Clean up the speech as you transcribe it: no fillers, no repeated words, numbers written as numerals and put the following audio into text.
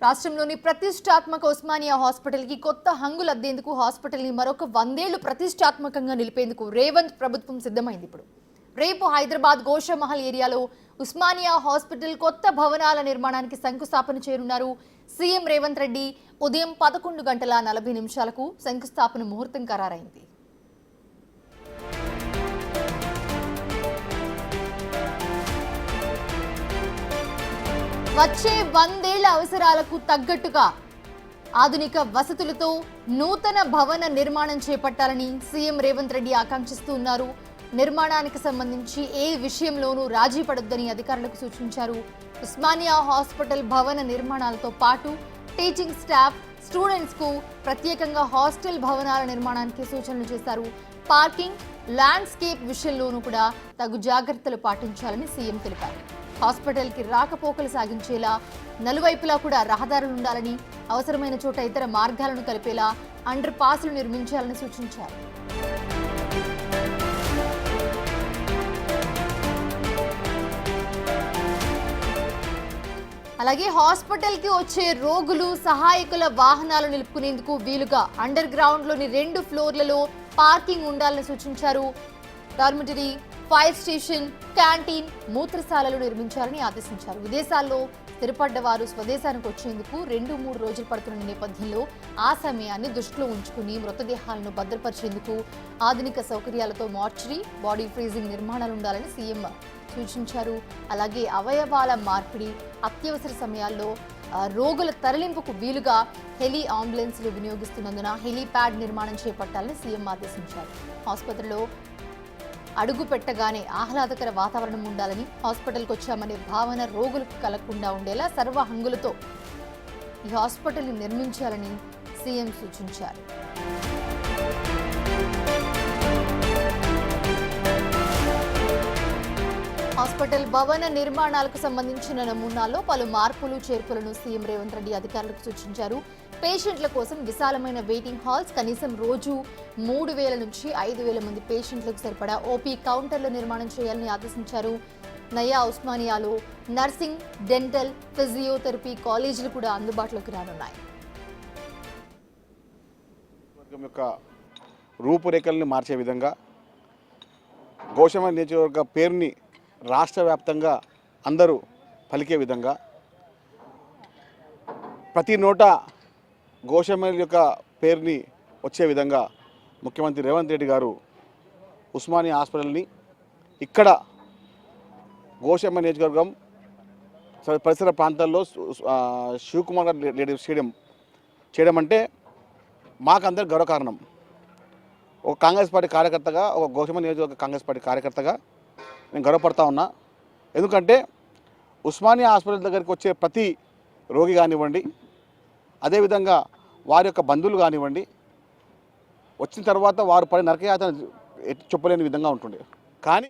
రాష్ట్రంలోని ప్రతిష్టాత్మక ఉస్మానియా హాస్పిటల్ కి కొత్త హంగులు అద్దేందుకు హాస్పిటల్ ని మరొక 100 ఏళ్లు ప్రతిష్టాత్మకంగా నిలిపేందుకు రేవంత్ ప్రభుత్వం సిద్ధమైంది. ఇప్పుడు రేపు హైదరాబాద్ గోషామహల్ ఏరియాలో ఉస్మానియా హాస్పిటల్ కొత్త భవనాల నిర్మాణానికి శంకుస్థాపన చేయనున్నారు. సీఎం రేవంత్ రెడ్డి ఉదయం 11:40 శంకుస్థాపన ముహూర్తం ఖరారైంది. వచ్చే 100 ఏళ్ల అవసరాలకు తగ్గట్టుగా ఆధునిక వసతులతో నూతన భవన నిర్మాణం చేపట్టాలని సీఎం రేవంత్ రెడ్డి ఆకాంక్షిస్తున్నారు. నిర్మాణానికి సంబంధించి ఏ విషయంలోనూ రాజీ పడొద్దని అధికారులకు సూచించారు. ఉస్మానియా హాస్పిటల్ భవన నిర్మాణాలతో పాటు టీచింగ్ స్టాఫ్, స్టూడెంట్స్ కు ప్రత్యేకంగా హాస్టల్ భవనాల నిర్మాణానికి సూచనలు చేశారు. పార్కింగ్, ల్యాండ్స్కేప్ విషయంలోనూ కూడా తగు జాగ్రత్తలు పాటించాలని సీఎం తెలిపారు. హాస్పిటల్కి రాకపోకలు సాగించేలా నలువైపులా కూడా రహదారులు ఉండాలని, అవసరమైన చోట ఇతర మార్గాలను కలిపేలా అండర్ పాస్లు నిర్మించాలని సూచించారు. అలాగే హాస్పిటల్కి వచ్చే రోగులు సహాయకుల వాహనాలు నిలుపుకునేందుకు వీలుగా అండర్ గ్రౌండ్లోని 2 ఫ్లోర్లలో పార్కింగ్ ఉండాలని సూచించారు. డార్మిటరీ, ఫైర్ స్టేషన్, క్యాంటీన్, మూత్రశాలలు నిర్మించాలని ఆదేశించారు. విదేశాల్లో స్థిరపడ్డ వారు స్వదేశానికి వచ్చేందుకు 2-3 రోజులు పడుతున్న నేపథ్యంలో ఆ సమయాన్ని దృష్టిలో ఉంచుకుని మృతదేహాలను భద్రపరిచేందుకు ఆధునిక సౌకర్యాలతో మార్చరీ, బాడీ ఫ్రీజింగ్ నిర్మాణాలు ఉండాలని సీఎం సూచించారు. అలాగే అవయవాల మార్పిడి, అత్యవసర సమయాల్లో రోగుల తరలింపుకు వీలుగా హెలీ అంబులెన్స్లు వినియోగిస్తున్నందున హెలీప్యాడ్ నిర్మాణం చేపట్టాలని సీఎం ఆదేశించారు. ఆసుపత్రిలో అడుగు పెట్టగానే ఆహ్లాదకర వాతావరణం ఉండాలని, హాస్పిటల్కి వచ్చామనే భావన రోగులకు కలగకుండా ఉండేలా సర్వ హంగులతో ఈ హాస్పిటల్ని నిర్మించాలని సీఎం సూచించారు. హాస్పిటల్ భవన నిర్మాణాలకు సంబంధించిన నమూనాల్లో పలు మార్పులు చేర్పులను సీఎం రేవంత్ రెడ్డి అధికారులకు సూచించారు. పేషెంట్ల కోసం విశాలమైన వెయిటింగ్ హాల్స్, కనీసం రోజు 3000 నుంచి 5000 మంది పేషెంట్లకు సరిపడా ఓపీ కౌంటర్ల నిర్మాణం చేయాలని ఆదేశించారు. నయా ఉస్మానియాలో నర్సింగ్, డెంటల్, ఫిజియోథెరపీ కాలేజీలు కూడా అందుబాటులోకి రానున్నాయి. రూపురేఖల్ని మార్చే విధంగా గోషామహల్ నియోజకవర్గ పేరుని రాష్ట్ర వ్యాప్తంగా అందరూ పలికే విధంగా ప్రతి నోట గోషామహల్ యొక్క పేరుని వచ్చే విధంగా ముఖ్యమంత్రి రేవంత్ రెడ్డి గారు ఉస్మానియా హాస్పిటల్ని ఇక్కడ గోషామహల్ నియోజకవర్గం పరిసర ప్రాంతాల్లో శివకుమార్ గారు లేడీ స్టేడియం చేయడం అంటే మాకందరూ గర్వకారణం. ఒక కాంగ్రెస్ పార్టీ కార్యకర్తగా, ఒక గోషామహల్ నియోజకవర్గ కాంగ్రెస్ పార్టీ కార్యకర్తగా నేను గర్వపడతా ఉన్నా. ఎందుకంటే ఉస్మానియా హాస్పిటల్ దగ్గరికి వచ్చే ప్రతి రోగి కానివ్వండి, అదేవిధంగా వారి యొక్క బంధువులు కానివ్వండి, వచ్చిన తర్వాత వారు పడే నరకయాతన చెప్పలేని విధంగా ఉంటుండే. కానీ